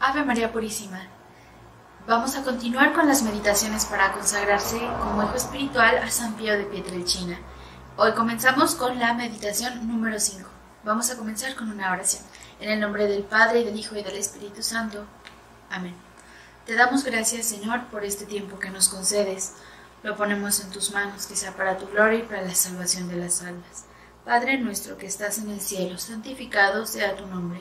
Ave María Purísima. Vamos a continuar con las meditaciones para consagrarse como hijo espiritual a San Pío de Pietrelcina. Hoy comenzamos con la meditación número 5. Vamos a comenzar con una oración. En el nombre del Padre, y del Hijo, y del Espíritu Santo. Amén. Te damos gracias, Señor, por este tiempo que nos concedes. Lo ponemos en tus manos, que sea para tu gloria y para la salvación de las almas. Padre nuestro que estás en el cielo, santificado sea tu nombre.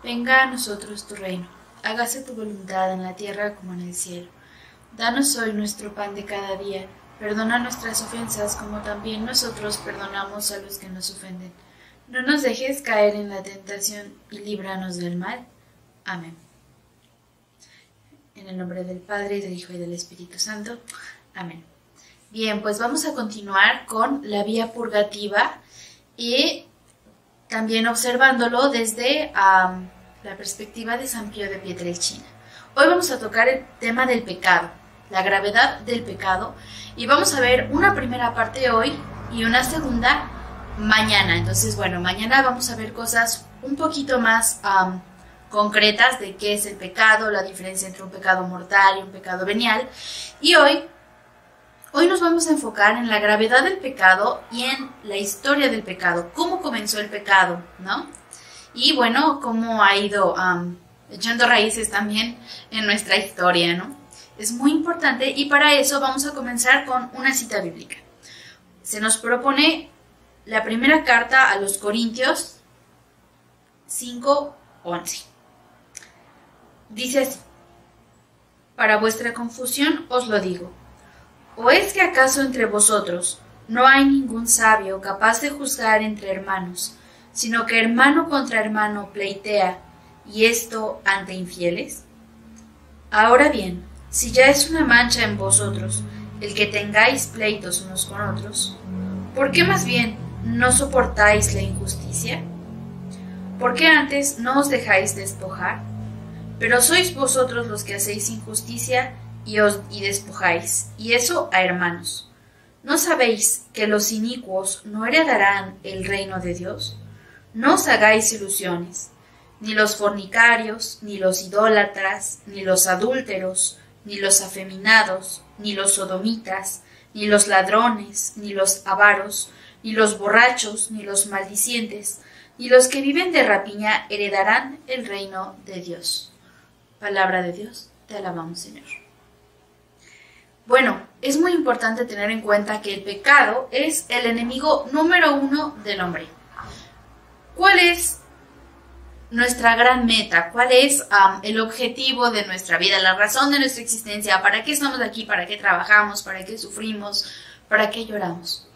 Venga a nosotros tu reino. Hágase tu voluntad en la tierra como en el cielo. Danos hoy nuestro pan de cada día. Perdona nuestras ofensas como también nosotros perdonamos a los que nos ofenden. No nos dejes caer en la tentación y líbranos del mal. Amén. En el nombre del Padre, y del Hijo, y del Espíritu Santo. Amén. Bien, pues vamos a continuar con la vía purgativa y también observándolo desde la perspectiva de San Pío de Pietrelcina. Hoy vamos a tocar el tema del pecado, la gravedad del pecado, y vamos a ver una primera parte hoy y una segunda mañana. Entonces, bueno, mañana vamos a ver cosas un poquito más concretas de qué es el pecado, la diferencia entre un pecado mortal y un pecado venial. Y hoy nos vamos a enfocar en la gravedad del pecado y en la historia del pecado, cómo comenzó el pecado, ¿no? Y bueno, cómo ha ido echando raíces también en nuestra historia, ¿no? Es muy importante y para eso vamos a comenzar con una cita bíblica. Se nos propone la primera carta a los Corintios 5:11. Dice así: para vuestra confusión os lo digo. ¿O es que acaso entre vosotros no hay ningún sabio capaz de juzgar entre hermanos, sino que hermano contra hermano pleitea, y esto ante infieles? Ahora bien, si ya es una mancha en vosotros el que tengáis pleitos unos con otros, ¿por qué más bien no soportáis la injusticia? ¿Por qué antes no os dejáis despojar? Pero sois vosotros los que hacéis injusticia y despojáis, y eso a hermanos. ¿No sabéis que los inicuos no heredarán el reino de Dios? No os hagáis ilusiones, ni los fornicarios, ni los idólatras, ni los adúlteros, ni los afeminados, ni los sodomitas, ni los ladrones, ni los avaros, ni los borrachos, ni los maldicientes, ni los que viven de rapiña heredarán el reino de Dios. Palabra de Dios, te alabamos, Señor. Bueno, es muy importante tener en cuenta que el pecado es el enemigo número 1 del hombre. ¿Cuál es nuestra gran meta? ¿Cuál es el objetivo de nuestra vida, la razón de nuestra existencia? ¿Para qué estamos aquí? ¿Para qué trabajamos? ¿Para qué sufrimos? ¿Para qué lloramos?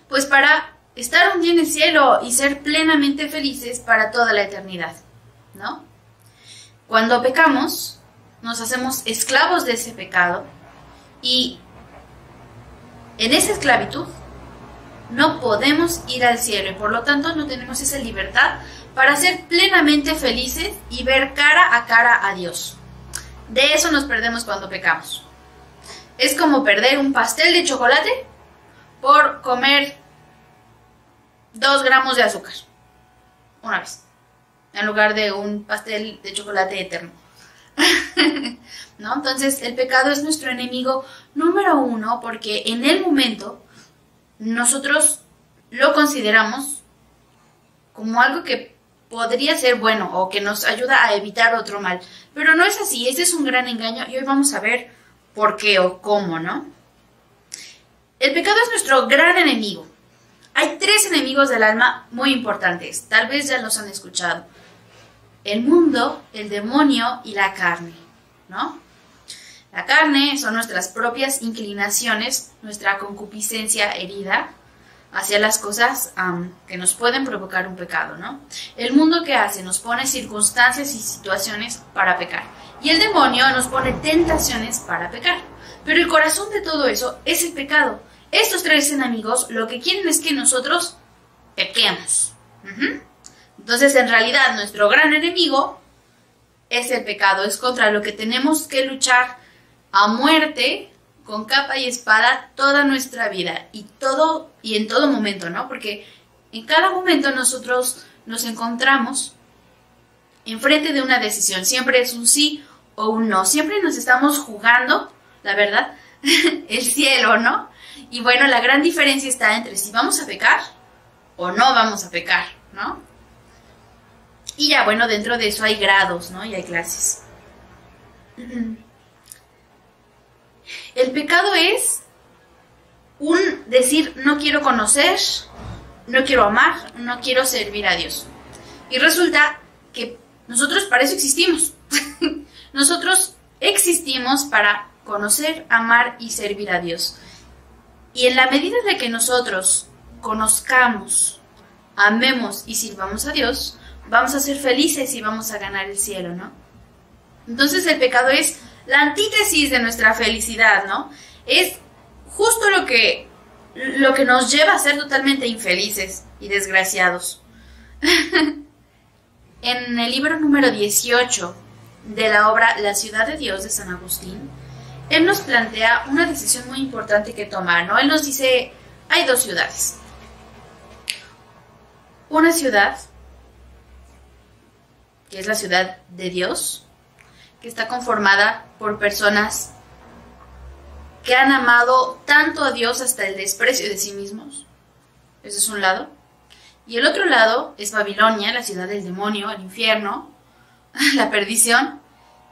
Pues para estar un día en el cielo y ser plenamente felices para toda la eternidad, ¿no? Cuando pecamos, nos hacemos esclavos de ese pecado y en esa esclavitud no podemos ir al cielo y por lo tanto no tenemos esa libertad para ser plenamente felices y ver cara a cara a Dios. De eso nos perdemos cuando pecamos. Es como perder un pastel de chocolate por comer 2 gramos de azúcar una vez, en lugar de un pastel de chocolate eterno. ¿No? Entonces el pecado es nuestro enemigo número 1 porque en el momento nosotros lo consideramos como algo que podría ser bueno o que nos ayuda a evitar otro mal, pero no es así. Ese es un gran engaño y hoy vamos a ver por qué o cómo, ¿no? El pecado es nuestro gran enemigo. Hay 3 enemigos del alma muy importantes, tal vez ya los han escuchado: el mundo, el demonio y la carne, ¿no? La carne son nuestras propias inclinaciones, nuestra concupiscencia herida hacia las cosas que nos pueden provocar un pecado, ¿no? El mundo, ¿qué hace? Nos pone circunstancias y situaciones para pecar. Y el demonio nos pone tentaciones para pecar. Pero el corazón de todo eso es el pecado. Estos 3 enemigos lo que quieren es que nosotros pequemos. Entonces, en realidad, nuestro gran enemigo es el pecado. Es contra lo que tenemos que luchar a muerte, con capa y espada, toda nuestra vida. Y en todo momento, ¿no? Porque en cada momento nosotros nos encontramos enfrente de una decisión. Siempre es un sí o un no. Siempre nos estamos jugando, la verdad, el cielo, ¿no? Y bueno, la gran diferencia está entre si vamos a pecar o no vamos a pecar, ¿no? Y ya, bueno, dentro de eso hay grados, ¿no? Y hay clases. El pecado es un decir, no quiero conocer, no quiero amar, no quiero servir a Dios. Y resulta que nosotros para eso existimos. Nosotros existimos para conocer, amar y servir a Dios. Y en la medida de que nosotros conozcamos, amemos y sirvamos a Dios, vamos a ser felices y vamos a ganar el cielo, ¿no? Entonces el pecado es la antítesis de nuestra felicidad, ¿no? Es justo lo que nos lleva a ser totalmente infelices y desgraciados. En el libro número 18 de la obra La ciudad de Dios de San Agustín, él nos plantea una decisión muy importante que tomar, ¿no? Él nos dice, hay dos ciudades. Una ciudad, que es la ciudad de Dios, que está conformada por personas que han amado tanto a Dios hasta el desprecio de sí mismos. Ese es un lado. Y el otro lado es Babilonia, la ciudad del demonio, el infierno, la perdición,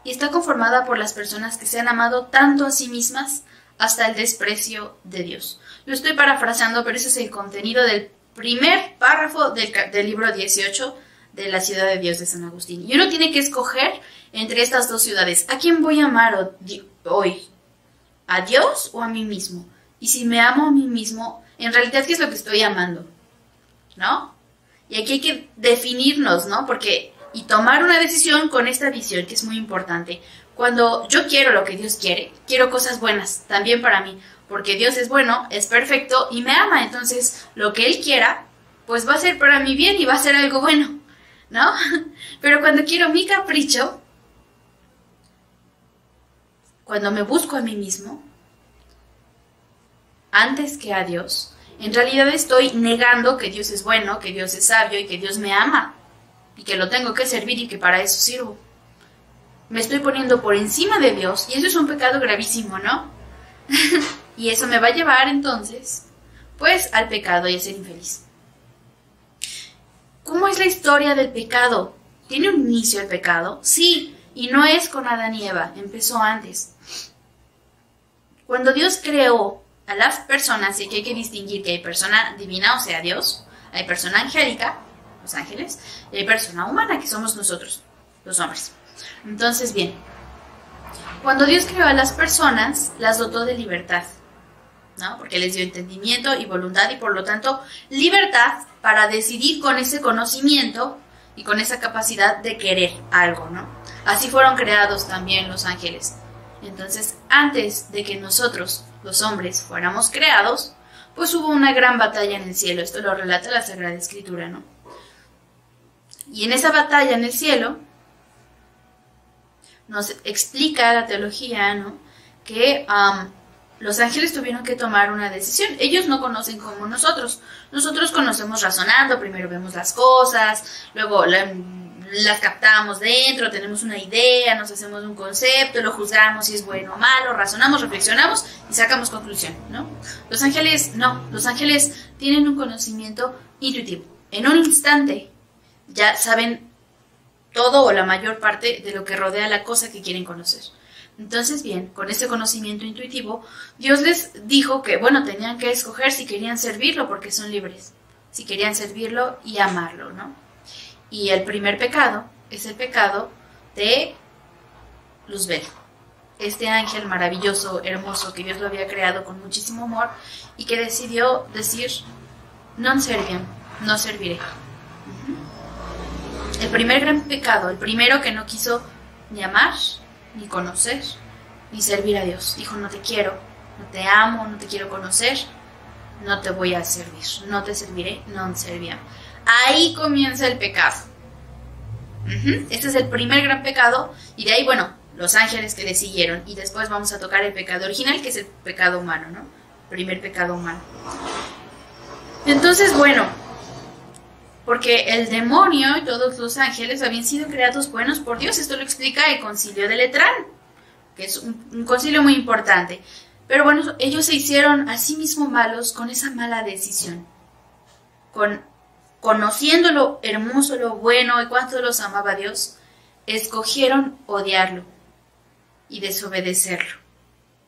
y está conformada por las personas que se han amado tanto a sí mismas hasta el desprecio de Dios. Lo estoy parafraseando, pero ese es el contenido del primer párrafo del libro 18 de la ciudad de Dios de San Agustín. Y uno tiene que escoger entre estas dos ciudades. ¿A quién voy a amar hoy? ¿A Dios o a mí mismo? Y si me amo a mí mismo, en realidad, ¿qué es lo que estoy amando? ¿No? Y aquí hay que definirnos, ¿no? Y tomar una decisión con esta visión, que es muy importante. Cuando yo quiero lo que Dios quiere, quiero cosas buenas también para mí, porque Dios es bueno, es perfecto y me ama. Entonces, lo que Él quiera, pues va a ser para mi bien y va a ser algo bueno, ¿no? Pero cuando quiero mi capricho, cuando me busco a mí mismo, antes que a Dios, en realidad estoy negando que Dios es bueno, que Dios es sabio y que Dios me ama y que lo tengo que servir y que para eso sirvo. Me estoy poniendo por encima de Dios y eso es un pecado gravísimo, ¿no? Y eso me va a llevar entonces, pues, al pecado y a ser infeliz. ¿Cómo es la historia del pecado? ¿Tiene un inicio el pecado? Sí, y no es con Adán y Eva, empezó antes. Cuando Dios creó a las personas, y aquí hay que distinguir que hay persona divina, o sea, Dios, hay persona angélica, los ángeles, y hay persona humana, que somos nosotros, los hombres. Entonces, bien, cuando Dios creó a las personas, las dotó de libertad, ¿no? Porque les dio entendimiento y voluntad y por lo tanto libertad para decidir con ese conocimiento y con esa capacidad de querer algo, ¿no? Así fueron creados también los ángeles. Entonces, antes de que nosotros, los hombres, fuéramos creados, pues hubo una gran batalla en el cielo. Esto lo relata la Sagrada Escritura, ¿no? Y en esa batalla en el cielo nos explica la teología, ¿no? Que los ángeles tuvieron que tomar una decisión. Ellos no conocen como nosotros. Nosotros conocemos razonando, primero vemos las cosas, luego las captamos dentro, tenemos una idea, nos hacemos un concepto, lo juzgamos si es bueno o malo, razonamos, reflexionamos y sacamos conclusión, ¿no? Los ángeles no, los ángeles tienen un conocimiento intuitivo. En un instante ya saben todo o la mayor parte de lo que rodea la cosa que quieren conocer. Entonces, bien, con ese conocimiento intuitivo, Dios les dijo que, bueno, tenían que escoger si querían servirlo porque son libres, si querían servirlo y amarlo, ¿no? Y el primer pecado es el pecado de Luzbel, este ángel maravilloso, hermoso, que Dios lo había creado con muchísimo amor y que decidió decir, non serviam, no serviré. El primer gran pecado, el primero que no quiso ni amar, ni conocer, ni servir a Dios. Dijo, no te quiero, no te amo, no te quiero conocer, no te voy a servir, no te serviré, non serviam. Ahí comienza el pecado. Este es el primer gran pecado y de ahí, bueno, los ángeles que le siguieron y después vamos a tocar el pecado original, que es el pecado humano, ¿no? Primer pecado humano. Entonces, bueno, porque el demonio y todos los ángeles habían sido creados buenos por Dios. Esto lo explica el concilio de Letrán, que es un concilio muy importante. Pero bueno, ellos se hicieron a sí mismos malos con esa mala decisión. Conociendo lo hermoso, lo bueno y cuánto los amaba Dios, escogieron odiarlo y desobedecerlo.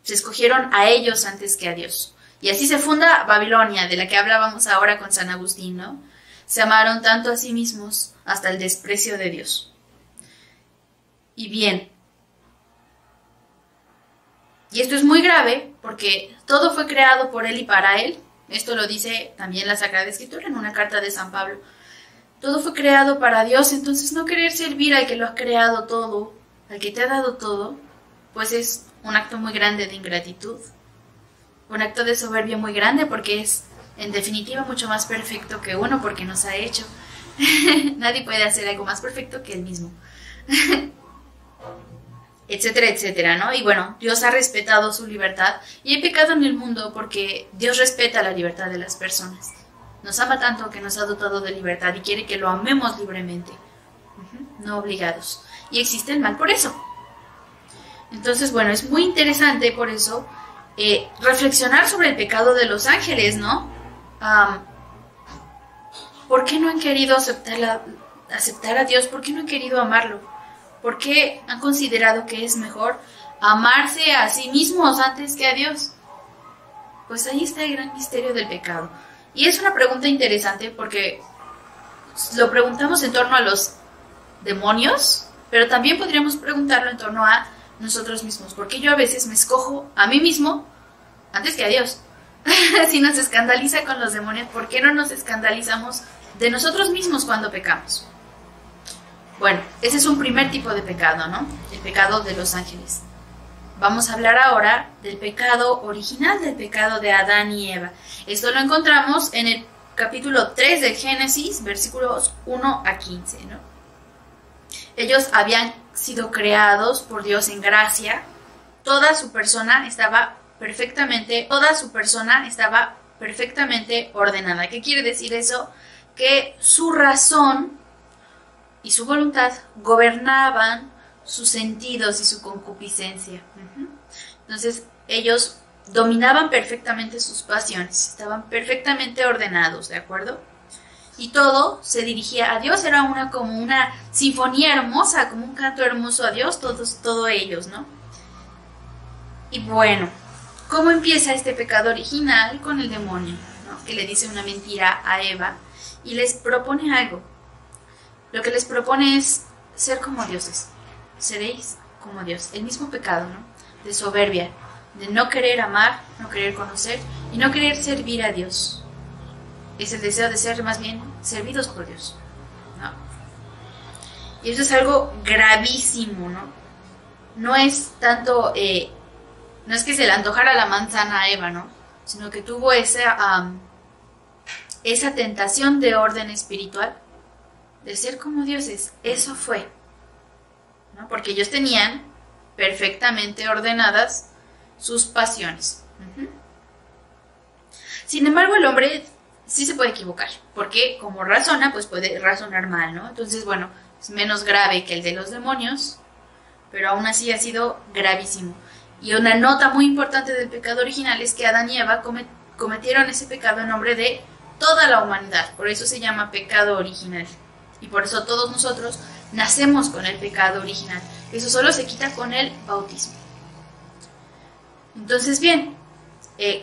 Se escogieron a ellos antes que a Dios. Y así se funda Babilonia, de la que hablábamos ahora con San Agustín, ¿no? Se amaron tanto a sí mismos hasta el desprecio de Dios. Y bien, y esto es muy grave porque todo fue creado por Él y para Él. Esto lo dice también la Sagrada Escritura en una carta de San Pablo. Todo fue creado para Dios, entonces no querer servir al que lo ha creado todo, al que te ha dado todo, pues es un acto muy grande de ingratitud. Un acto de soberbia muy grande porque es, en definitiva, mucho más perfecto que uno porque nos ha hecho. Nadie puede hacer algo más perfecto que Él mismo. Etcétera, etcétera, ¿no? Y bueno, Dios ha respetado su libertad y hay pecado en el mundo porque Dios respeta la libertad de las personas. Nos ama tanto que nos ha dotado de libertad y quiere que lo amemos libremente, no obligados. Y existe el mal por eso. Entonces, bueno, es muy interesante por eso reflexionar sobre el pecado de los ángeles, ¿no? ¿Por qué no han querido aceptar a Dios? ¿Por qué no han querido amarlo? ¿Por qué han considerado que es mejor amarse a sí mismos antes que a Dios? Pues ahí está el gran misterio del pecado. Y es una pregunta interesante porque lo preguntamos en torno a los demonios, pero también podríamos preguntarlo en torno a nosotros mismos. Porque yo a veces me escojo a mí mismo antes que a Dios. Si nos escandaliza con los demonios, ¿por qué no nos escandalizamos de nosotros mismos cuando pecamos? Bueno, ese es un primer tipo de pecado, ¿no? El pecado de los ángeles. Vamos a hablar ahora del pecado original, del pecado de Adán y Eva. Esto lo encontramos en el capítulo 3 de Génesis, versículos 1 a 15, ¿no? Ellos habían sido creados por Dios en gracia. Toda su persona estaba perfectamente ordenada. ¿Qué quiere decir eso? Que su razón y su voluntad gobernaban sus sentidos y su concupiscencia. Entonces ellos dominaban perfectamente sus pasiones, estaban perfectamente ordenados, ¿de acuerdo? Y todo se dirigía a Dios, era como una sinfonía hermosa, como un canto hermoso a Dios, todos ellos, ¿no? Y bueno, ¿cómo empieza este pecado original? Con el demonio, ¿no? Que le dice una mentira a Eva y les propone algo. Lo que les propone es ser como dioses. Seréis como Dios. El mismo pecado, ¿no? De soberbia, de no querer amar, no querer conocer y no querer servir a Dios. Es el deseo de ser más bien servidos por Dios, ¿no? Y eso es algo gravísimo, ¿no? No es tanto, no es que se le antojara la manzana a Eva, ¿no? Sino que tuvo esa tentación de orden espiritual, de ser como dioses. Eso fue, ¿no? Porque ellos tenían perfectamente ordenadas sus pasiones. Sin embargo, el hombre sí se puede equivocar, porque como razona, pues puede razonar mal, ¿no? Entonces, bueno, es menos grave que el de los demonios, pero aún así ha sido gravísimo. Y una nota muy importante del pecado original es que Adán y Eva cometieron ese pecado en nombre de toda la humanidad. Por eso se llama pecado original. Y por eso todos nosotros nacemos con el pecado original. Eso solo se quita con el bautismo. Entonces, bien,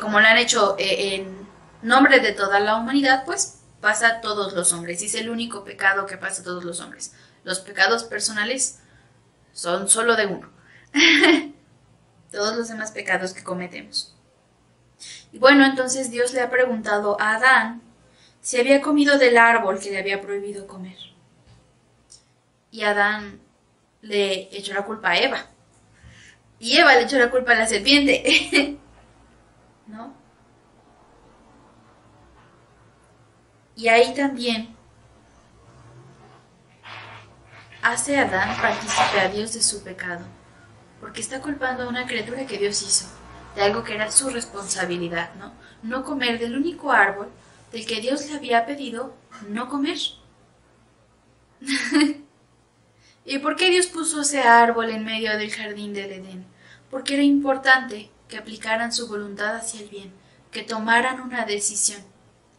como lo han hecho en nombre de toda la humanidad, pues pasa a todos los hombres. Y es el único pecado que pasa a todos los hombres. Los pecados personales son solo de uno. Todos los demás pecados que cometemos. Y bueno, entonces Dios le ha preguntado a Adán si había comido del árbol que le había prohibido comer. Y Adán le echó la culpa a Eva. Y Eva le echó la culpa a la serpiente. ¿No? Y ahí también hace a Adán partícipe a Dios de su pecado, porque está culpando a una criatura que Dios hizo, de algo que era su responsabilidad, ¿no? No comer del único árbol del que Dios le había pedido no comer. ¿Y por qué Dios puso ese árbol en medio del jardín del Edén? Porque era importante que aplicaran su voluntad hacia el bien, que tomaran una decisión,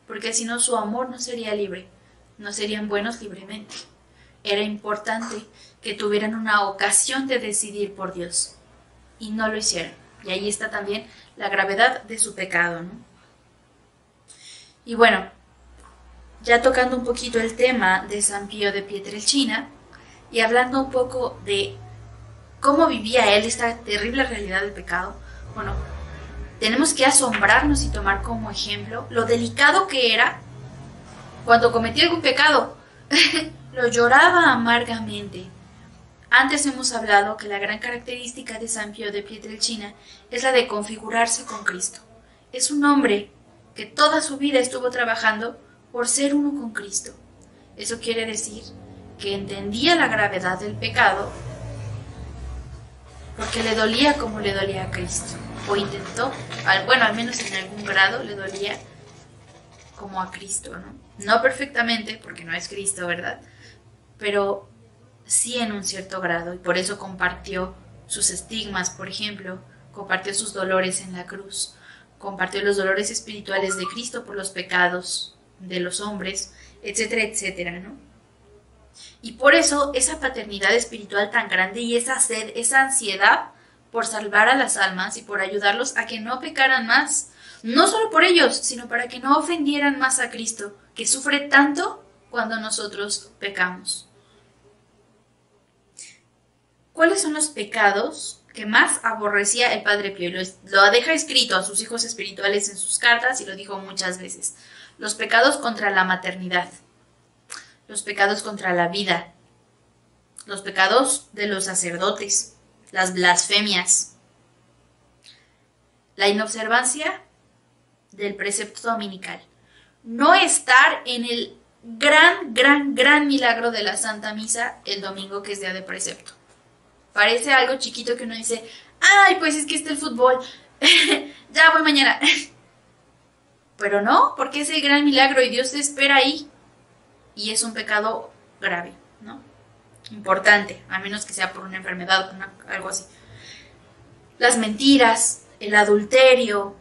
porque si no su amor no sería libre, no serían buenos libremente. Era importante que tuvieran una ocasión de decidir por Dios, y no lo hicieron. Y ahí está también la gravedad de su pecado, ¿no? Y bueno, ya tocando un poquito el tema de San Pío de Pietrelcina, y hablando un poco de cómo vivía él esta terrible realidad del pecado, bueno, tenemos que asombrarnos y tomar como ejemplo lo delicado que era cuando cometía algún pecado. Lo lloraba amargamente. Antes hemos hablado que la gran característica de San Pío de Pietrelcina es la de configurarse con Cristo. Es un hombre que toda su vida estuvo trabajando por ser uno con Cristo. Eso quiere decir que entendía la gravedad del pecado porque le dolía como le dolía a Cristo. O intentó, bueno, al menos en algún grado le dolía como a Cristo, ¿no? No perfectamente, porque no es Cristo, ¿verdad? Pero sí en un cierto grado, y por eso compartió sus estigmas, por ejemplo, compartió sus dolores en la cruz, compartió los dolores espirituales de Cristo por los pecados de los hombres, etcétera, etcétera, ¿no? Y por eso esa paternidad espiritual tan grande y esa sed, esa ansiedad por salvar a las almas y por ayudarlos a que no pecaran más, no solo por ellos, sino para que no ofendieran más a Cristo, que sufre tanto cuando nosotros pecamos. ¿Cuáles son los pecados que más aborrecía el Padre Pío? Lo deja escrito a sus hijos espirituales en sus cartas y lo dijo muchas veces. Los pecados contra la maternidad, los pecados contra la vida, los pecados de los sacerdotes, las blasfemias, la inobservancia del precepto dominical, no estar en el gran milagro de la Santa Misa el domingo, que es día de precepto. Parece algo chiquito que uno dice, ay, pues es que está el fútbol, ya voy mañana. Pero no, porque es el gran milagro y Dios te espera ahí. Y es un pecado grave, ¿no? Importante, a menos que sea por una enfermedad o algo así. Las mentiras, el adulterio,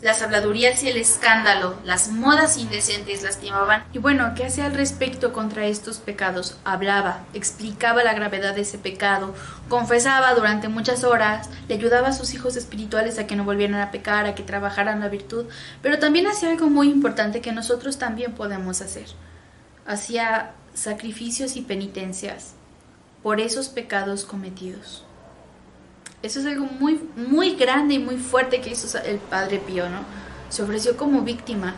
las habladurías y el escándalo, las modas indecentes lastimaban. Y bueno, ¿qué hacía al respecto contra estos pecados? Hablaba, explicaba la gravedad de ese pecado, confesaba durante muchas horas, le ayudaba a sus hijos espirituales a que no volvieran a pecar, a que trabajaran la virtud, pero también hacía algo muy importante que nosotros también podemos hacer. Hacía sacrificios y penitencias por esos pecados cometidos. Eso es algo muy grande y muy fuerte que hizo el Padre Pío, ¿no? Se ofreció como víctima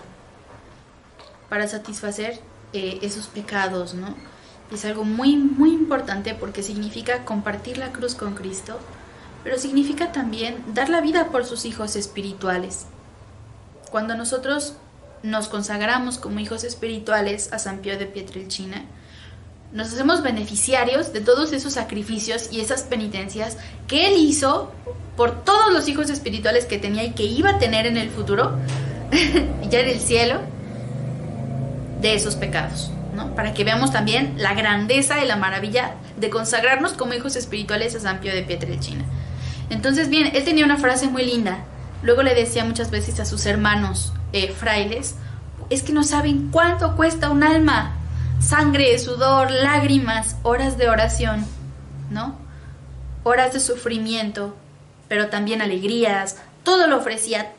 para satisfacer esos pecados, ¿no? Y es algo muy importante porque significa compartir la cruz con Cristo, pero significa también dar la vida por sus hijos espirituales. Cuando nosotros nos consagramos como hijos espirituales a San Pío de Pietrelcina, nos hacemos beneficiarios de todos esos sacrificios y esas penitencias que él hizo por todos los hijos espirituales que tenía y que iba a tener en el futuro, ya en el cielo, de esos pecados, ¿no? Para que veamos también la grandeza y la maravilla de consagrarnos como hijos espirituales a San Pío de Pietrelcina. Entonces, bien, él tenía una frase muy linda. Luego le decía muchas veces a sus hermanos frailes, es que no saben cuánto cuesta un alma. Sangre, sudor, lágrimas, horas de oración, ¿no? Horas de sufrimiento, pero también alegrías. Todo lo ofrecía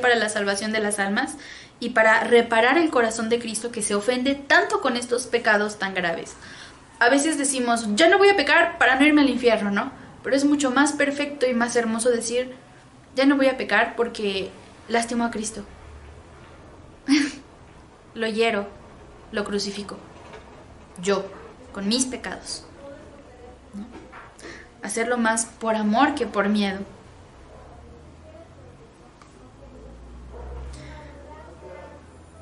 para la salvación de las almas y para reparar el corazón de Cristo, que se ofende tanto con estos pecados tan graves. A veces decimos, ya no voy a pecar para no irme al infierno, ¿no? Pero es mucho más perfecto y más hermoso decir, ya no voy a pecar porque lastimo a Cristo. Lo hiero, lo crucifico. Yo, con mis pecados, ¿no? Hacerlo más por amor que por miedo.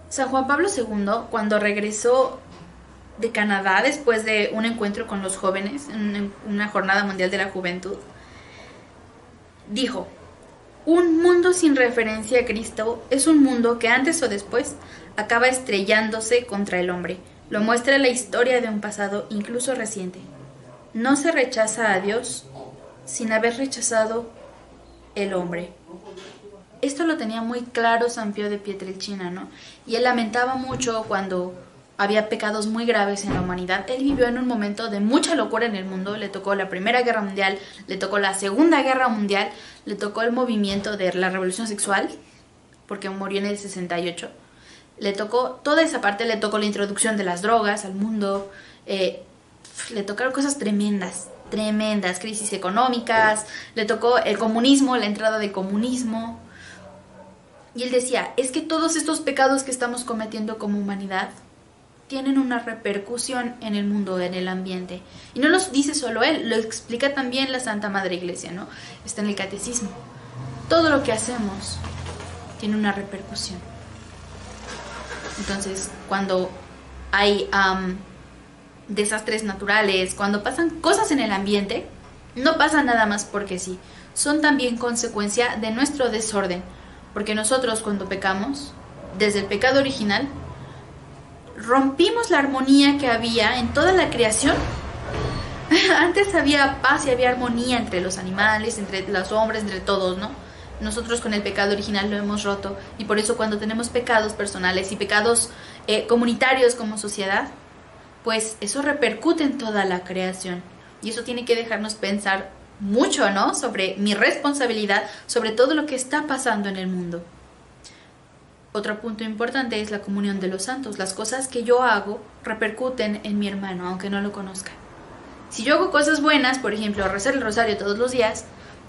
San Juan Pablo II, cuando regresó de Canadá después de un encuentro con los jóvenes en una jornada mundial de la juventud, dijo: un mundo sin referencia a Cristo es un mundo que antes o después acaba estrellándose contra el hombre, Lo muestra la historia de un pasado incluso reciente. No se rechaza a Dios sin haber rechazado el hombre. Esto lo tenía muy claro San Pío de Pietrelcina, ¿no? Y él lamentaba mucho cuando había pecados muy graves en la humanidad. Él vivió en un momento de mucha locura en el mundo. Le tocó la Primera Guerra Mundial, le tocó la Segunda Guerra Mundial, le tocó el movimiento de la Revolución Sexual, porque murió en el 68. Le tocó toda esa parte, le tocó la introducción de las drogas al mundo, le tocaron cosas tremendas, crisis económicas, le tocó el comunismo, la entrada del comunismo. Y él decía, es que todos estos pecados que estamos cometiendo como humanidad tienen una repercusión en el mundo, en el ambiente. Y no lo dice solo él, lo explica también la Santa Madre Iglesia, ¿no? Está en el Catecismo. Todo lo que hacemos tiene una repercusión. Entonces, cuando hay desastres naturales, cuando pasan cosas en el ambiente, no pasa nada más porque sí. Son también consecuencia de nuestro desorden. Porque nosotros cuando pecamos, desde el pecado original, rompimos la armonía que había en toda la creación. Antes había paz y había armonía entre los animales, entre los hombres, entre todos, ¿no? Nosotros con el pecado original lo hemos roto. Y por eso cuando tenemos pecados personales y pecados comunitarios como sociedad, pues eso repercute en toda la creación. Y eso tiene que dejarnos pensar mucho, ¿no? Sobre mi responsabilidad, sobre todo lo que está pasando en el mundo. Otro punto importante es la comunión de los santos. Las cosas que yo hago repercuten en mi hermano, aunque no lo conozca. Si yo hago cosas buenas, por ejemplo, rezar el rosario todos los días,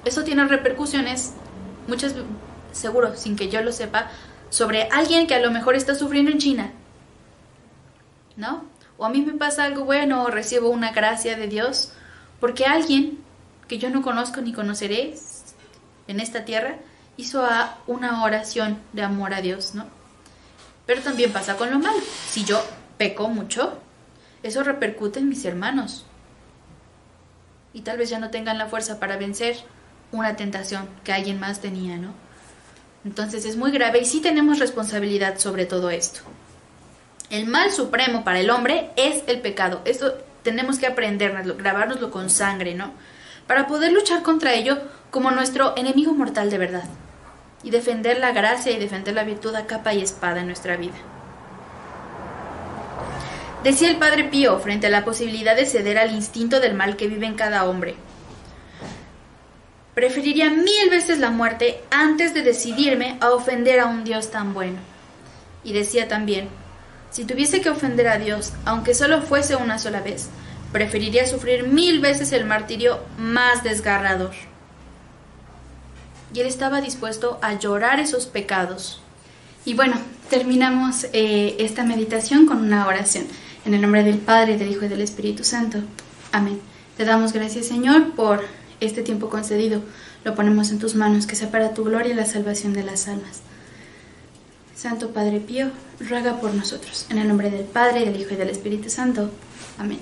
eso tiene repercusiones, muchas, seguro, sin que yo lo sepa, sobre alguien que a lo mejor está sufriendo en China, ¿no? O a mí me pasa algo bueno o recibo una gracia de Dios porque alguien que yo no conozco ni conoceré en esta tierra hizo una oración de amor a Dios, ¿no? Pero también pasa con lo malo. Si yo peco mucho, eso repercute en mis hermanos. Y tal vez ya no tengan la fuerza para vencer una tentación que alguien más tenía, ¿no? Entonces es muy grave y sí tenemos responsabilidad sobre todo esto. El mal supremo para el hombre es el pecado. Esto tenemos que aprendernoslo, grabárnoslo con sangre, ¿no? Para poder luchar contra ello como nuestro enemigo mortal de verdad. Y defender la gracia y defender la virtud a capa y espada en nuestra vida. Decía el Padre Pío frente a la posibilidad de ceder al instinto del mal que vive en cada hombre: preferiría 1000 veces la muerte antes de decidirme a ofender a un Dios tan bueno. Y decía también: si tuviese que ofender a Dios, aunque solo fuese una sola vez, preferiría sufrir 1000 veces el martirio más desgarrador. Y él estaba dispuesto a llorar esos pecados. Y bueno, terminamos esta meditación con una oración. En el nombre del Padre, del Hijo y del Espíritu Santo. Amén. Te damos gracias, Señor, por este tiempo concedido. Lo ponemos en tus manos, que sea para tu gloria y la salvación de las almas. Santo Padre Pío, ruega por nosotros. En el nombre del Padre, del Hijo y del Espíritu Santo. Amén.